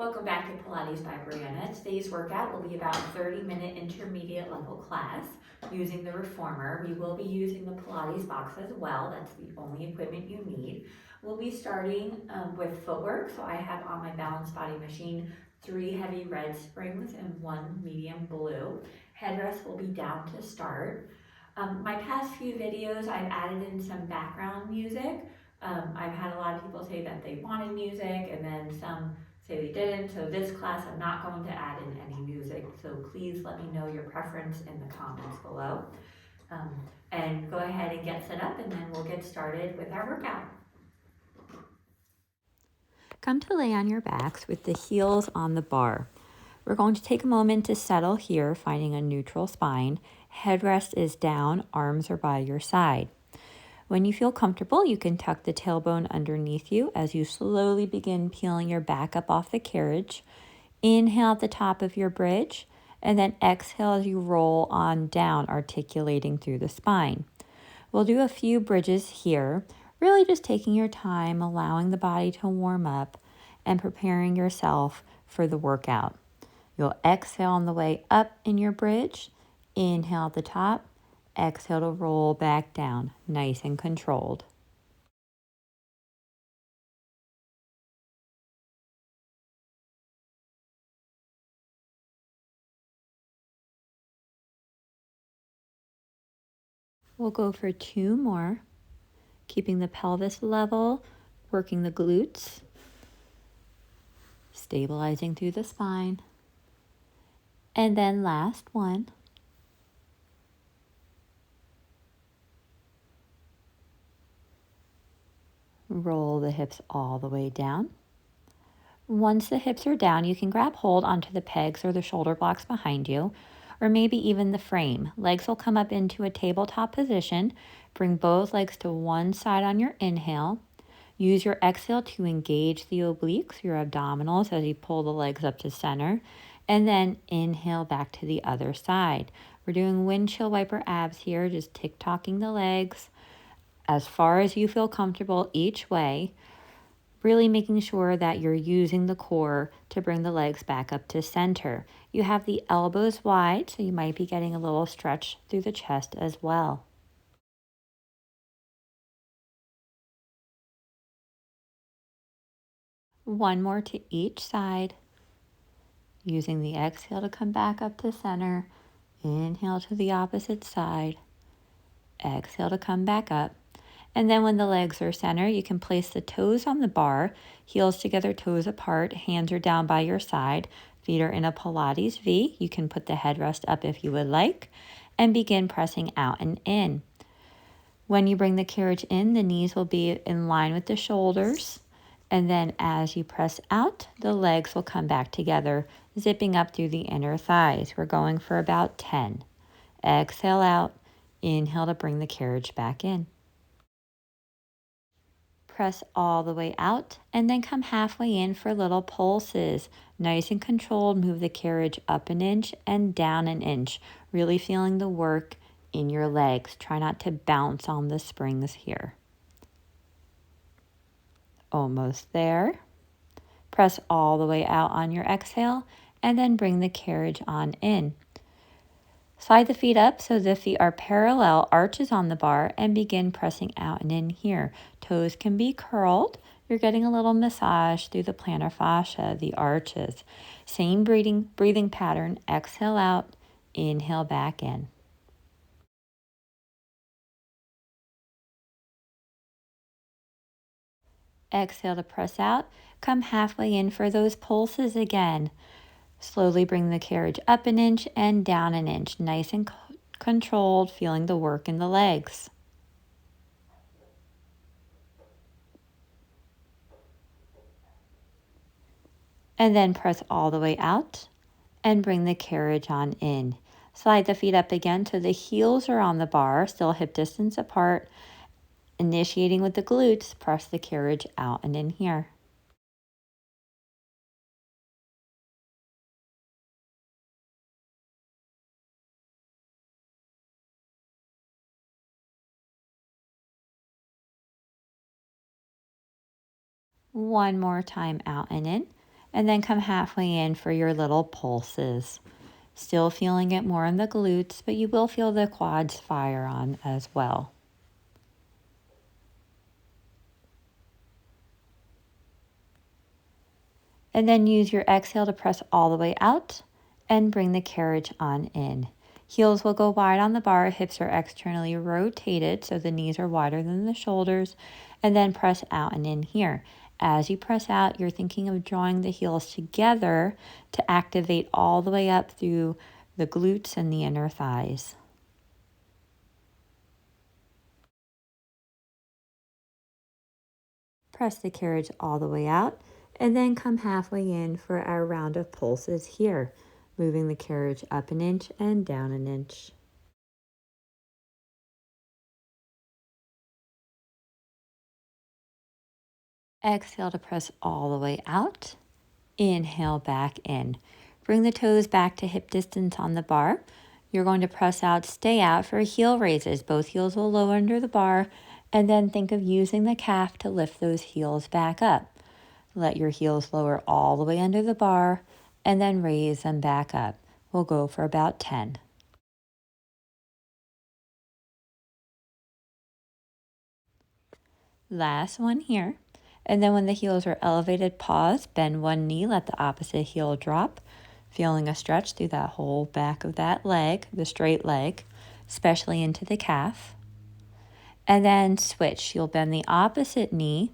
Welcome back to Pilates by Brianna. Today's workout will be about a 30-minute intermediate level class using the reformer. We will be using the Pilates box as well. That's the only equipment you need. We'll be starting with footwork. So I have on my balance body machine 3 heavy red springs and 1 medium blue. Headrest will be down to start. My past few videos, I've added in some background music. I've had a lot of people say that they wanted music, and then some say they didn't. So this class, I'm not going to add in any music. So please let me know your preference in the comments below. And go ahead and get set up, and then we'll get started with our workout. Come to lay on your backs with the heels on the bar. We're going to take a moment to settle here, finding a neutral spine. Headrest is down, arms are by your side. When you feel comfortable, you can tuck the tailbone underneath you as you slowly begin peeling your back up off the carriage. Inhale at the top of your bridge, and then exhale as you roll on down, articulating through the spine. We'll do a few bridges here, really just taking your time, allowing the body to warm up and preparing yourself for the workout. You'll exhale on the way up in your bridge, inhale at the top, exhale to roll back down, nice and controlled. We'll go for 2 more, keeping the pelvis level, working the glutes, stabilizing through the spine. And then last one. Roll the hips all the way down. Once the hips are down, you can grab hold onto the pegs or the shoulder blocks behind you, or maybe even the frame. Legs will come up into a tabletop position. Bring both legs to one side on your inhale. Use your exhale to engage the obliques, your abdominals, as you pull the legs up to center. And then inhale back to the other side. We're doing windshield wiper abs here, just tick-tocking the legs as far as you feel comfortable each way. Really making sure that you're using the core to bring the legs back up to center. You have the elbows wide, so you might be getting a little stretch through the chest as well. One more to each side. Using the exhale to come back up to center. Inhale to the opposite side. Exhale to come back up. And then when the legs are center, you can place the toes on the bar, heels together, toes apart, hands are down by your side, feet are in a Pilates V. You can put the headrest up if you would like, and begin pressing out and in. When you bring the carriage in, the knees will be in line with the shoulders. And then as you press out, the legs will come back together, zipping up through the inner thighs. We're going for about 10. Exhale out, inhale to bring the carriage back in. Press all the way out and then come halfway in for little pulses. Nice and controlled, move the carriage up an inch and down an inch, really feeling the work in your legs. Try not to bounce on the springs here. Almost there. Press all the way out on your exhale and then bring the carriage on in. Slide the feet up so the feet are parallel, arches on the bar, and begin pressing out and in here. Toes can be curled. You're getting a little massage through the plantar fascia, the arches. Same breathing pattern. Exhale out, inhale back in. Exhale to press out. Come halfway in for those pulses again. Slowly bring the carriage up an inch and down an inch. Nice and controlled, feeling the work in the legs. And then press all the way out and bring the carriage on in. Slide the feet up again so the heels are on the bar, still hip distance apart. Initiating with the glutes, press the carriage out and in here. One more time out and in. and then come halfway in for your little pulses. Still feeling it more in the glutes, but you will feel the quads fire on as well. And then use your exhale to press all the way out and bring the carriage on in. Heels will go wide on the bar, hips are externally rotated so the knees are wider than the shoulders, and then press out and in here. As you press out, you're thinking of drawing the heels together to activate all the way up through the glutes and the inner thighs. Press the carriage all the way out and then come halfway in for our round of pulses here, moving the carriage up an inch and down an inch. Exhale to press all the way out. Inhale back in. Bring the toes back to hip distance on the bar. You're going to press out, stay out for heel raises. Both heels will lower under the bar, and then think of using the calf to lift those heels back up. Let your heels lower all the way under the bar, and then raise them back up. We'll go for about 10. Last one here. And then when the heels are elevated, pause, bend one knee, let the opposite heel drop, feeling a stretch through that whole back of that leg, the straight leg, especially into the calf. And then switch. You'll bend the opposite knee,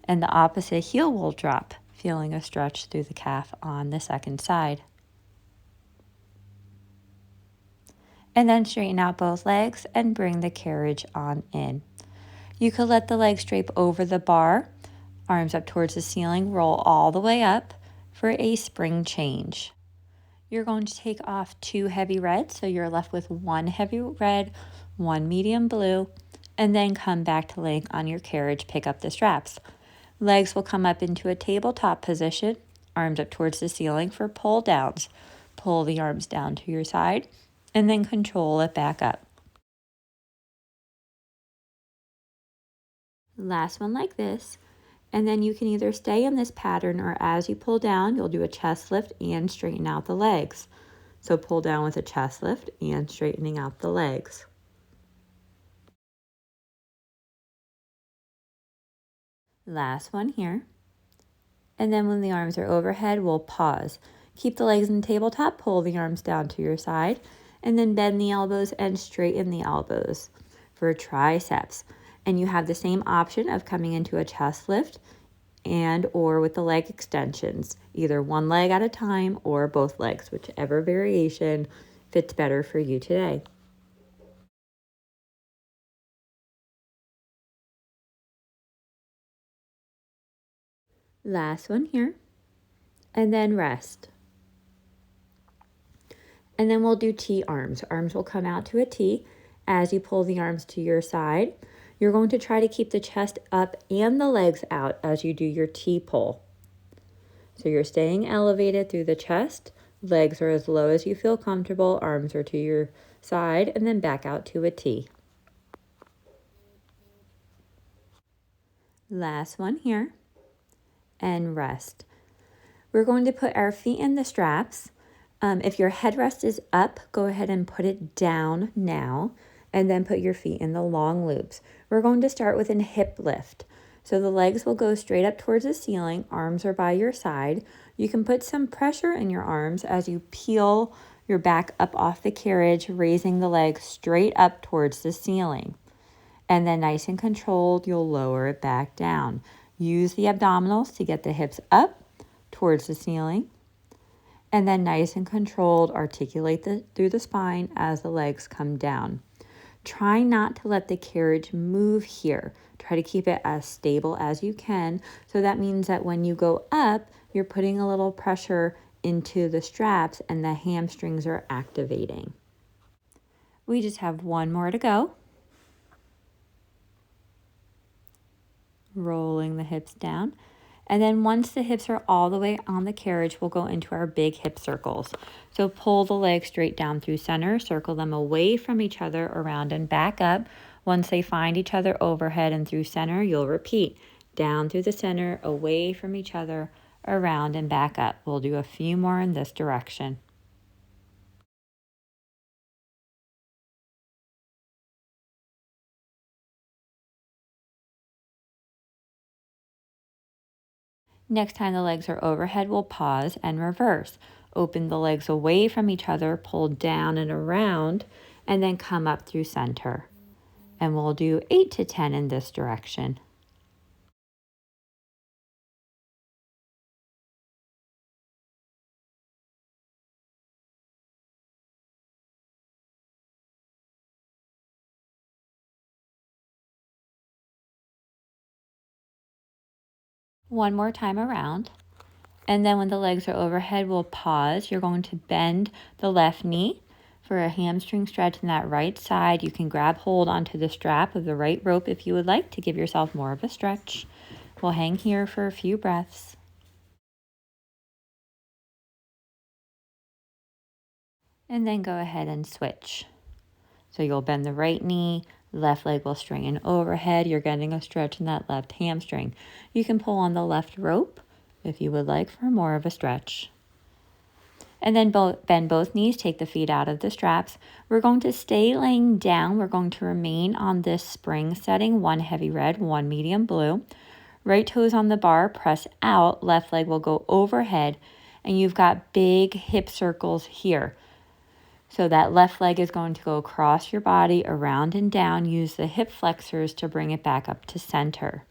and the opposite heel will drop, feeling a stretch through the calf on the second side. And then straighten out both legs and bring the carriage on in. You could let the legs drape over the bar, arms up towards the ceiling, roll all the way up for a spring change. You're going to take off 2 heavy reds, so you're left with 1 heavy red, 1 medium blue, and then come back to laying on your carriage, pick up the straps. Legs will come up into a tabletop position, arms up towards the ceiling for pull downs. Pull the arms down to your side, and then control it back up. Last one like this. And then you can either stay in this pattern, or as you pull down, you'll do a chest lift and straighten out the legs. So pull down with a chest lift and straightening out the legs. Last one here. And then when the arms are overhead, we'll pause. Keep the legs in the tabletop, pull the arms down to your side, and then bend the elbows and straighten the elbows for triceps. And you have the same option of coming into a chest lift and or with the leg extensions, either one leg at a time or both legs, whichever variation fits better for you today. Last one here, and then rest. And then we'll do T arms. Arms will come out to a T as you pull the arms to your side. You're going to try to keep the chest up and the legs out as you do your T pull. So you're staying elevated through the chest. Legs are as low as you feel comfortable. Arms are to your side, and then back out to a T. Last one here, and rest. We're going to put our feet in the straps. If your headrest is up, go ahead and put it down now, and then put your feet in the long loops. We're going to start with a hip lift. So the legs will go straight up towards the ceiling, arms are by your side. You can put some pressure in your arms as you peel your back up off the carriage, raising the legs straight up towards the ceiling. And then nice and controlled, you'll lower it back down. Use the abdominals to get the hips up towards the ceiling. And then nice and controlled, articulate through the spine as the legs come down. Try not to let the carriage move here. Try to keep it as stable as you can. So that means that when you go up, you're putting a little pressure into the straps and the hamstrings are activating. We just have one more to go. Rolling the hips down. And then once the hips are all the way on the carriage, we'll go into our big hip circles. So pull the legs straight down through center, circle them away from each other, around and back up. Once they find each other overhead and through center, you'll repeat. Down through the center, away from each other, around, and back up. We'll do a few more in this direction. Next time the legs are overhead, we'll pause and reverse. Open the legs away from each other, pull down and around, and then come up through center. And we'll do 8 to 10 in this direction. One more time around. And then when the legs are overhead, we'll pause. You're going to bend the left knee for a hamstring stretch in that right side. You can grab hold onto the strap of the right rope if you would like to give yourself more of a stretch. We'll hang here for a few breaths. And then go ahead and switch. So you'll bend the right knee, left leg will straighten overhead. You're getting a stretch in that left hamstring. You can pull on the left rope if you would like for more of a stretch. And then bend both knees, take the feet out of the straps. We're going to stay laying down. We're going to remain on this spring setting, one heavy red, one medium blue. Right toes on the bar, press out, left leg will go overhead, and you've got big hip circles here. So that left leg is going to go across your body, around and down. Use the hip flexors to bring it back up to center.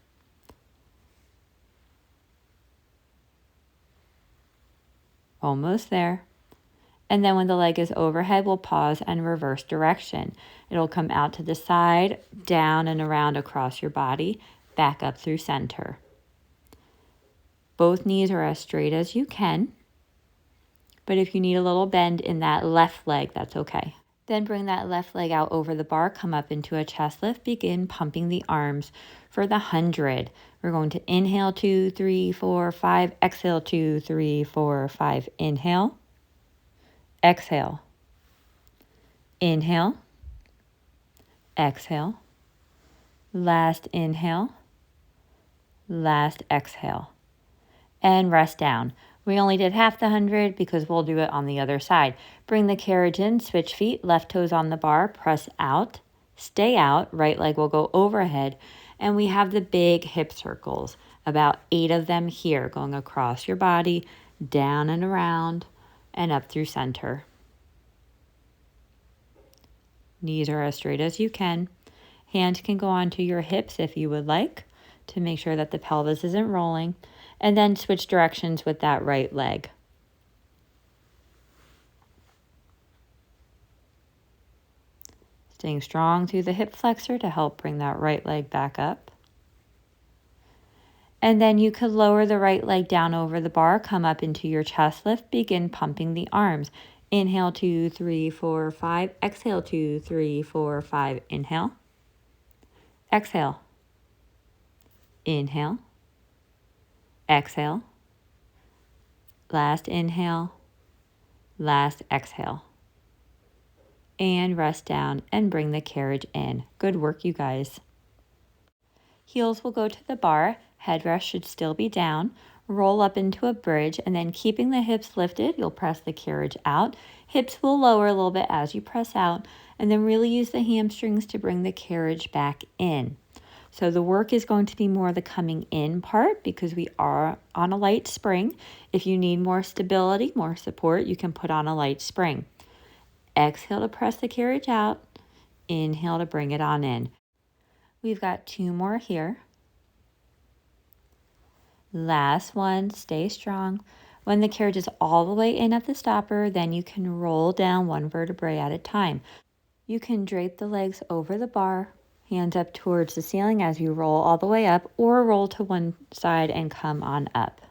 Almost there. And then when the leg is overhead, we'll pause and reverse direction. It'll come out to the side, down and around across your body, back up through center. Both knees are as straight as you can. But if you need a little bend in that left leg, that's okay. Then bring that left leg out over the bar, come up into a chest lift, begin pumping the arms for the 100. We're going to inhale 2, 3, 4, 5, exhale 2, 3, 4, 5, inhale, exhale, inhale, exhale, last inhale, last exhale, and rest down. We only did half the 100 because we'll do it on the other side. Bring the carriage in, switch feet, left toes on the bar, press out, stay out, right leg will go overhead, and we have the big hip circles, about 8 of them here, going across your body, down and around, and up through center. Knees are as straight as you can. Hands can go onto your hips if you would like to make sure that the pelvis isn't rolling. And then switch directions with that right leg. Staying strong through the hip flexor to help bring that right leg back up. And then you could lower the right leg down over the bar, come up into your chest lift, begin pumping the arms. Inhale 2, 3, 4, 5. Exhale 2, 3, 4, 5. Inhale. Exhale. Inhale. Exhale. Last inhale. Last exhale. And rest down and bring the carriage in. Good work, you guys. Heels will go to the bar. Headrest should still be down. Roll up into a bridge, and then keeping the hips lifted, you'll press the carriage out. Hips will lower a little bit as you press out, and then really use the hamstrings to bring the carriage back in. So the work is going to be more the coming in part because we are on a light spring. If you need more stability, more support, you can put on a light spring. Exhale to press the carriage out. Inhale to bring it on in. We've got 2 more here. Last one, stay strong. When the carriage is all the way in at the stopper, then you can roll down 1 vertebrae at a time. You can drape the legs over the bar, hands up towards the ceiling as you roll all the way up, or roll to one side and come on up.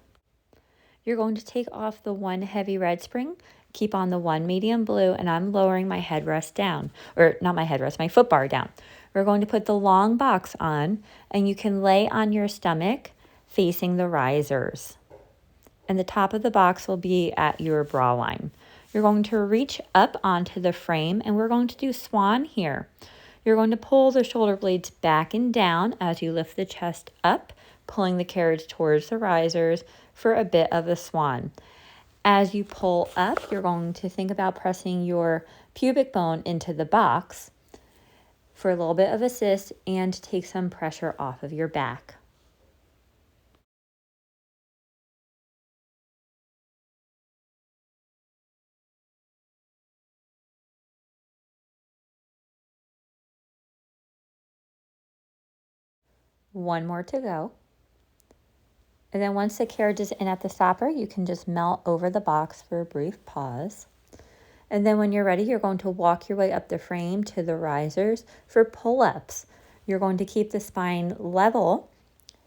You're going to take off the 1 heavy red spring, keep on the 1 medium blue, and I'm lowering my headrest down, or not my headrest, my foot bar down. We're going to put the long box on, and you can lay on your stomach facing the risers. And the top of the box will be at your bra line. You're going to reach up onto the frame, and we're going to do swan here. You're going to pull the shoulder blades back and down as you lift the chest up, pulling the carriage towards the risers for a bit of a swan. As you pull up, you're going to think about pressing your pubic bone into the box for a little bit of assist and take some pressure off of your back. One more to go. And then once the carriage is in at the stopper, you can just melt over the box for a brief pause. And then when you're ready, you're going to walk your way up the frame to the risers for pull-ups. You're going to keep the spine level,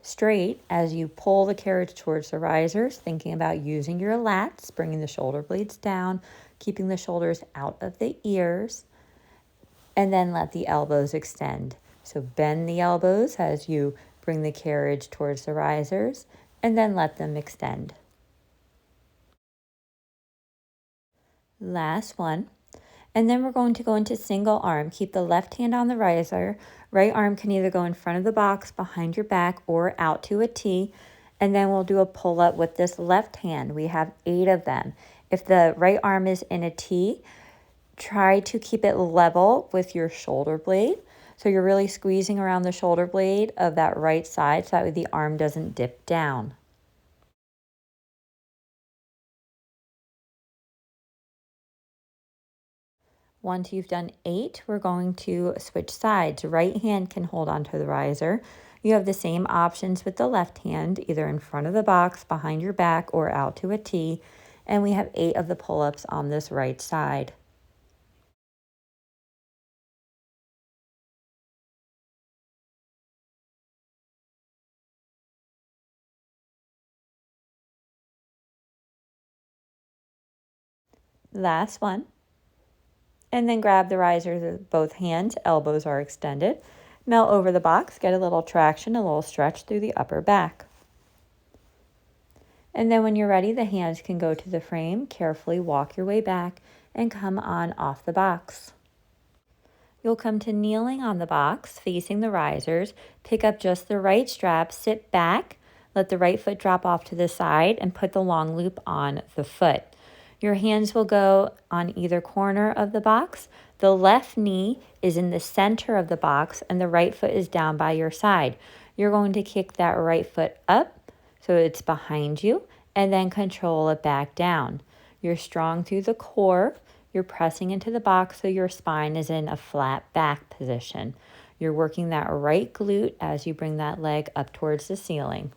straight, as you pull the carriage towards the risers, thinking about using your lats, bringing the shoulder blades down, keeping the shoulders out of the ears, and then let the elbows extend. So bend the elbows as you bring the carriage towards the risers, and then let them extend. Last one. And then we're going to go into single arm. Keep the left hand on the riser. Right arm can either go in front of the box, behind your back, or out to a T. And then we'll do a pull-up with this left hand. We have 8 of them. If the right arm is in a T, try to keep it level with your shoulder blade. So you're really squeezing around the shoulder blade of that right side so that way the arm doesn't dip down. Once you've done 8, we're going to switch sides. Right hand can hold onto the riser. You have the same options with the left hand, either in front of the box, behind your back, or out to a T. And we have 8 of the pull-ups on this right side. Last one. And then grab the risers with both hands, elbows are extended. Melt over the box, get a little traction, a little stretch through the upper back. And then when you're ready, the hands can go to the frame. Carefully walk your way back and come on off the box. You'll come to kneeling on the box, facing the risers. Pick up just the right strap, sit back, let the right foot drop off to the side, and put the long loop on the foot. Your hands will go on either corner of the box. The left knee is in the center of the box, and the right foot is down by your side. You're going to kick that right foot up so it's behind you, and then control it back down. You're strong through the core. You're pressing into the box so your spine is in a flat back position. You're working that right glute as you bring that leg up towards the ceiling.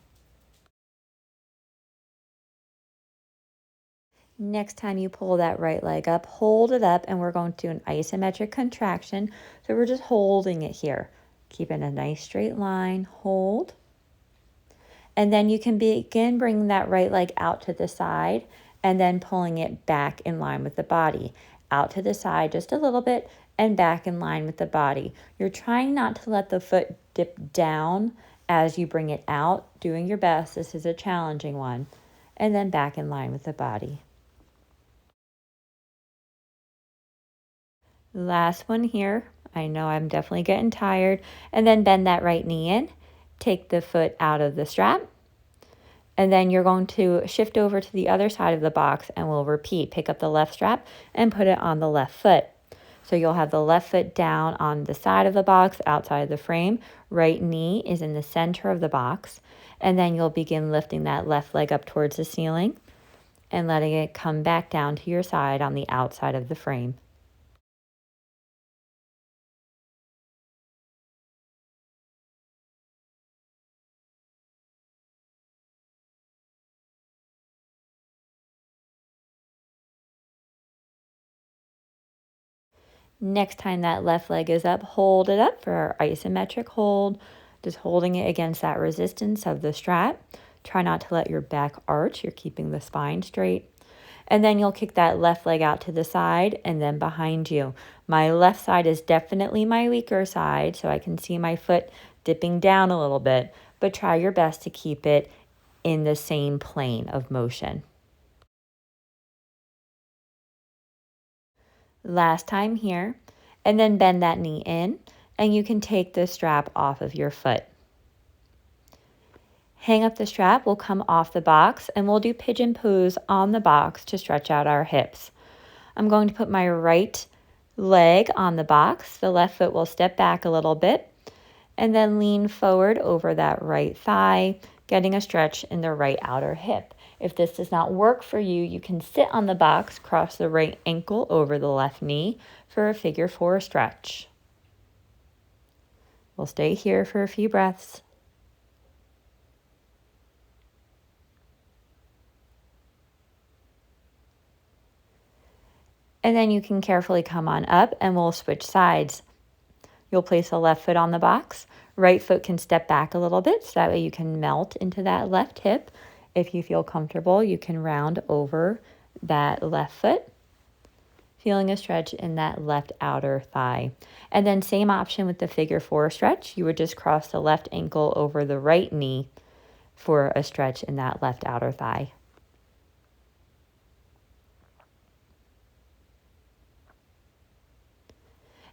Next time you pull that right leg up, hold it up, and we're going to do an isometric contraction. So we're just holding it here. Keeping a nice straight line, hold. And then you can begin bringing that right leg out to the side and then pulling it back in line with the body. Out to the side just a little bit and back in line with the body. You're trying not to let the foot dip down as you bring it out. Doing your best. This is a challenging one. And then back in line with the body. Last one here. I know I'm definitely getting tired. And then bend that right knee in. Take the foot out of the strap. And then you're going to shift over to the other side of the box and we'll repeat. Pick up the left strap and put it on the left foot. So you'll have the left foot down on the side of the box, outside of the frame. Right knee is in the center of the box. And then you'll begin lifting that left leg up towards the ceiling and letting it come back down to your side on the outside of the frame. Next time that left leg is up, hold it up for our isometric hold. Just holding it against that resistance of the strap. Try not to let your back arch. You're keeping the spine straight. And then you'll kick that left leg out to the side and then behind you. My left side is definitely my weaker side, so I can see my foot dipping down a little bit. But try your best to keep it in the same plane of motion. Last time here, and then bend that knee in, and you can take the strap off of your foot. Hang up the strap, we'll come off the box, and we'll do pigeon pose on the box to stretch out our hips. I'm going to put my right leg on the box. The left foot will step back a little bit and then lean forward over that right thigh, getting a stretch in the right outer hip. If this does not work for you, you can sit on the box, cross the right ankle over the left knee for a figure 4 stretch. We'll stay here for a few breaths. And then you can carefully come on up and we'll switch sides. You'll place the left foot on the box. Right foot can step back a little bit so that way you can melt into that left hip. If you feel comfortable, you can round over that left foot, feeling a stretch in that left outer thigh. And then same option with the figure 4 stretch. You would just cross the left ankle over the right knee for a stretch in that left outer thigh.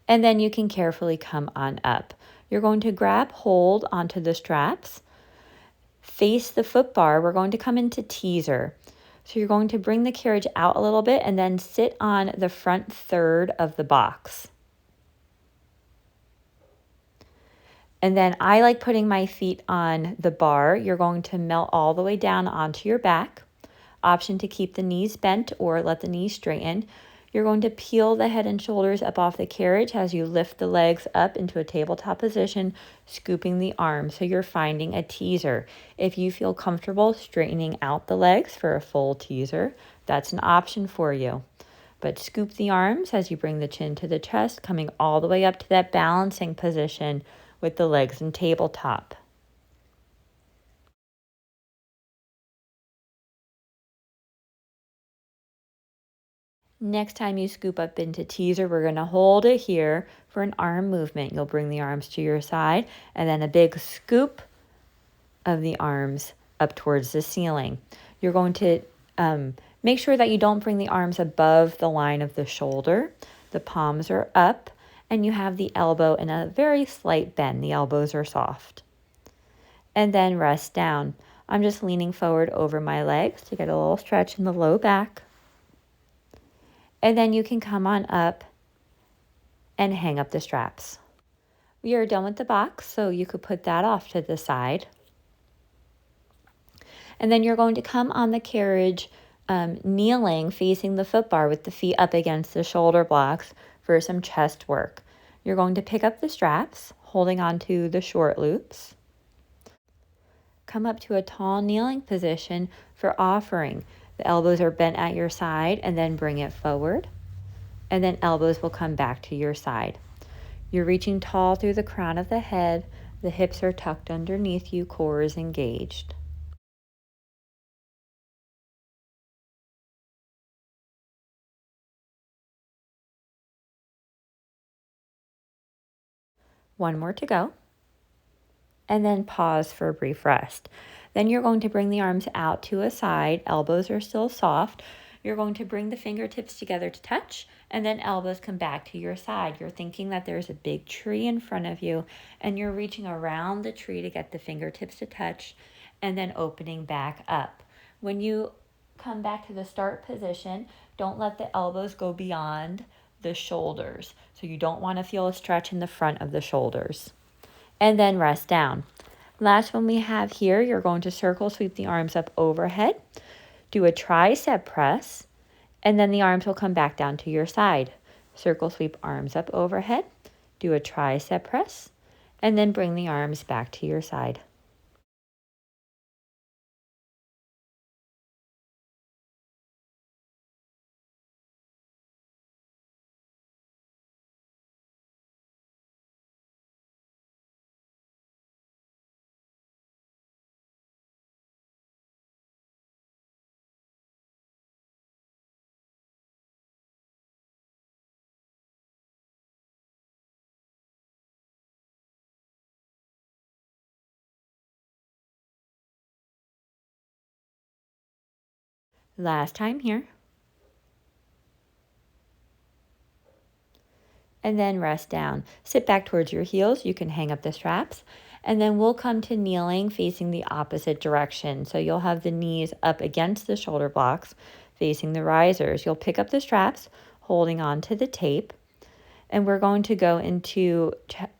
And then you can carefully come on up. You're going to grab hold onto the straps, face the foot bar. We're going to come into teaser. So you're going to bring the carriage out a little bit and then sit on the front third of the box. And then I like putting my feet on the bar. You're going to melt all the way down onto your back. Option to keep the knees bent or let the knees straighten. You're going to peel the head and shoulders up off the carriage as you lift the legs up into a tabletop position, scooping the arms. So you're finding a teaser. If you feel comfortable straightening out the legs for a full teaser, that's an option for you. But scoop the arms as you bring the chin to the chest, coming all the way up to that balancing position with the legs in tabletop. Next time you scoop up into teaser, we're going to hold it here for an arm movement. You'll bring the arms to your side and then a big scoop of the arms up towards the ceiling. You're going to make sure that you don't bring the arms above the line of the shoulder. The palms are up and you have the elbow in a very slight bend. The elbows are soft. And then rest down. I'm just leaning forward over my legs to get a little stretch in the low back. And then you can come on up and hang up the straps. We are done with the box, so you could put that off to the side. And then you're going to come on the carriage kneeling, facing the foot bar with the feet up against the shoulder blocks for some chest work. You're going to pick up the straps, holding onto the short loops. Come up to a tall kneeling position for offering. The elbows are bent at your side and then bring it forward. And then elbows will come back to your side. You're reaching tall through the crown of the head. The hips are tucked underneath you, core is engaged. One more to go. And then pause for a brief rest. Then you're going to bring the arms out to a side. Elbows are still soft. You're going to bring the fingertips together to touch, and then elbows come back to your side. You're thinking that there's a big tree in front of you, and you're reaching around the tree to get the fingertips to touch, and then opening back up. When you come back to the start position, don't let the elbows go beyond the shoulders. So you don't want to feel a stretch in the front of the shoulders. And then rest down. Last one we have here, you're going to circle sweep the arms up overhead. Do a tricep press, and then the arms will come back down to your side. Circle sweep arms up overhead. Do a tricep press, and then bring the arms back to your side. Last time here. and then rest down. Sit back towards your heels. You can hang up the straps. And then we'll come to kneeling facing the opposite direction. So you'll have the knees up against the shoulder blocks facing the risers. You'll pick up the straps, holding on to the tape. And we're going to go into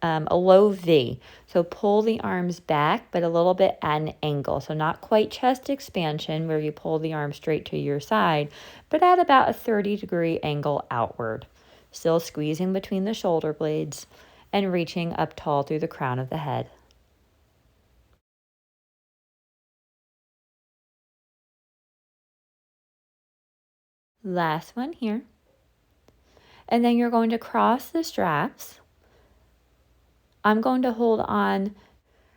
a low V. So pull the arms back, but a little bit at an angle. So not quite chest expansion where you pull the arm straight to your side, but at about a 30-degree angle outward. Still squeezing between the shoulder blades and reaching up tall through the crown of the head. Last one here. And then you're going to cross the straps. I'm going to hold on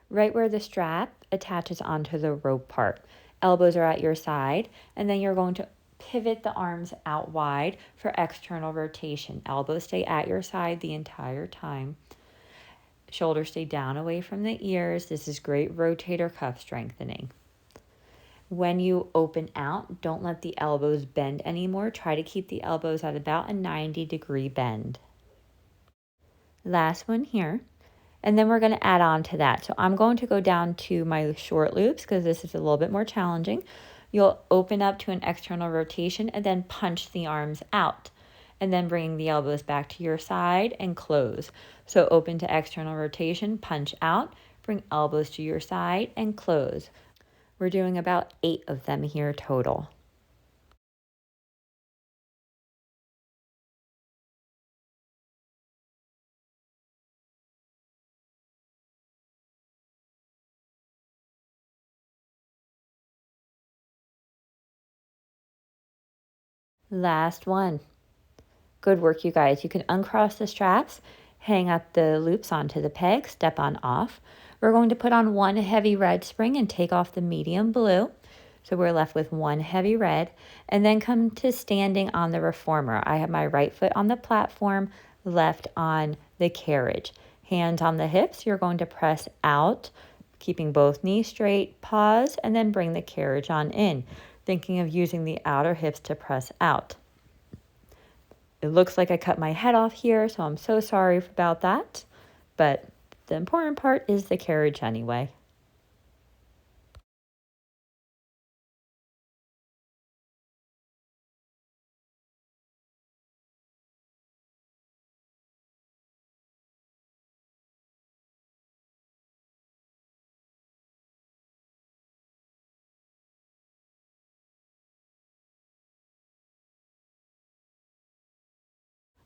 right where the strap attaches onto the rope part. Elbows are at your side, and then you're going to pivot the arms out wide for external rotation. Elbows stay at your side the entire time. Shoulders stay down away from the ears. This is great rotator cuff strengthening. When you open out, don't let the elbows bend anymore. Try to keep the elbows at about a 90-degree bend. Last one here. And then we're going to add on to that. So I'm going to go down to my short loops because this is a little bit more challenging. You'll open up to an external rotation and then punch the arms out. And then bring the elbows back to your side and close. So open to external rotation, punch out, bring elbows to your side and close. We're doing about 8 of them here total. Last one. Good work, you guys. You can uncross the straps, hang up the loops onto the peg, step on off. We're going to put on one heavy red spring and take off the medium blue. So we're left with one heavy red, and then come to standing on the reformer. I have my right foot on the platform, left on the carriage. Hands on the hips, you're going to press out, keeping both knees straight, pause, and then bring the carriage on in, thinking of using the outer hips to press out. It looks like I cut my head off here, so I'm so sorry about that. But the important part is the carriage anyway.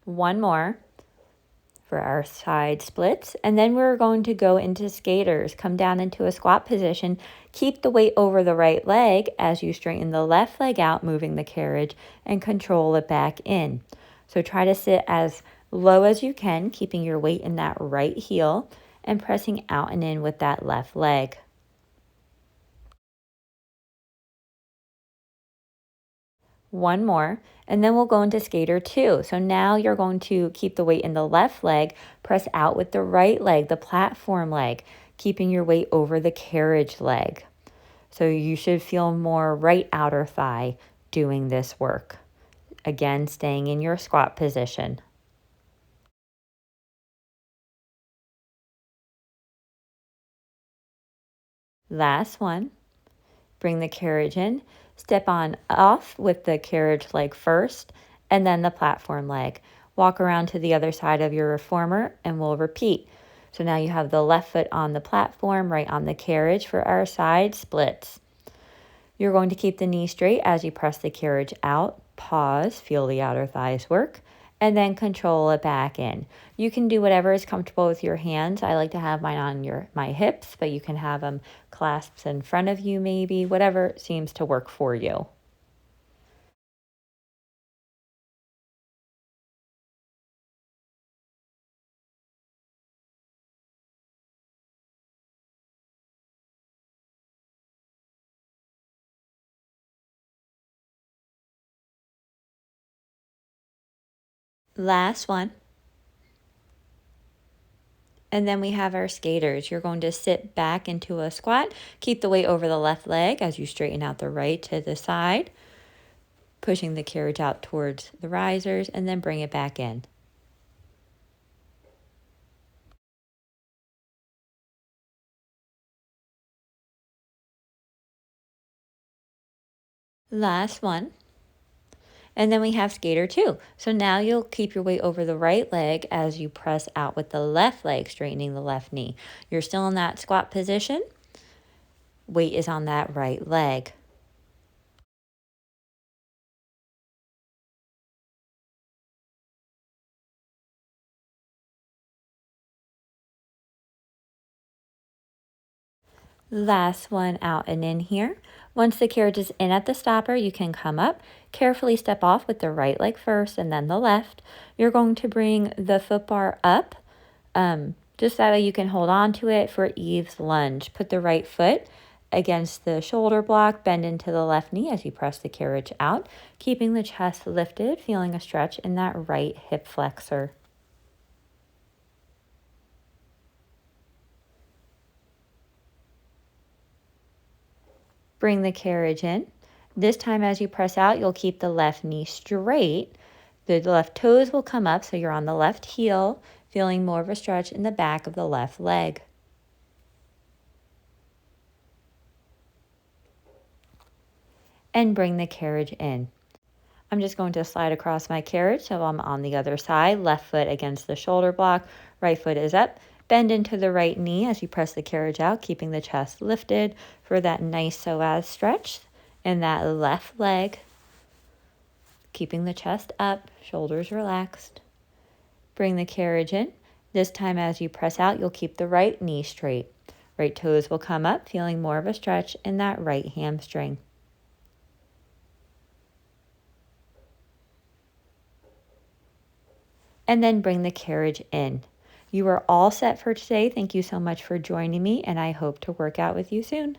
One more for our side splits, and then we're going to go into skaters. Come down into a squat position. Keep the weight over the right leg as you straighten the left leg out, moving the carriage, and control it back in. So try to sit as low as you can, keeping your weight in that right heel and pressing out and in with that left leg. One more, and then we'll go into skater 2. So now you're going to keep the weight in the left leg, press out with the right leg, the platform leg, keeping your weight over the carriage leg. So you should feel more right outer thigh doing this work. Again, staying in your squat position. Last one. Bring the carriage in, step on off with the carriage leg first, and then the platform leg. Walk around to the other side of your reformer, and we'll repeat. So now you have the left foot on the platform, right on the carriage for our side splits. You're going to keep the knee straight as you press the carriage out. Pause, feel the outer thighs work, and then control it back in. You can do whatever is comfortable with your hands. I like to have mine on my hips, but you can have them clasped in front of you maybe, whatever seems to work for you. Last one. And then we have our skaters. You're going to sit back into a squat. Keep the weight over the left leg as you straighten out the right to the side, pushing the carriage out towards the risers, and then bring it back in. Last one. And then we have skater 2. So now you'll keep your weight over the right leg as you press out with the left leg, straightening the left knee. You're still in that squat position. Weight is on that right leg. Last one out and in here. Once the carriage is in at the stopper, you can come up, carefully step off with the right leg first and then the left. You're going to bring the foot bar up, just that way you can hold on to it for Eve's lunge. Put the right foot against the shoulder block, bend into the left knee as you press the carriage out, keeping the chest lifted, feeling a stretch in that right hip flexor. Bring the carriage in. This time as you press out, you'll keep the left knee straight. The left toes will come up so you're on the left heel, feeling more of a stretch in the back of the left leg. And bring the carriage in. I'm just going to slide across my carriage so I'm on the other side. Left foot against the shoulder block, right foot is up. Bend into the right knee as you press the carriage out, keeping the chest lifted for that nice psoas stretch in that left leg. Keeping the chest up, shoulders relaxed. Bring the carriage in. This time as you press out, you'll keep the right knee straight. Right toes will come up, feeling more of a stretch in that right hamstring. And then bring the carriage in. You are all set for today. Thank you so much for joining me, and I hope to work out with you soon.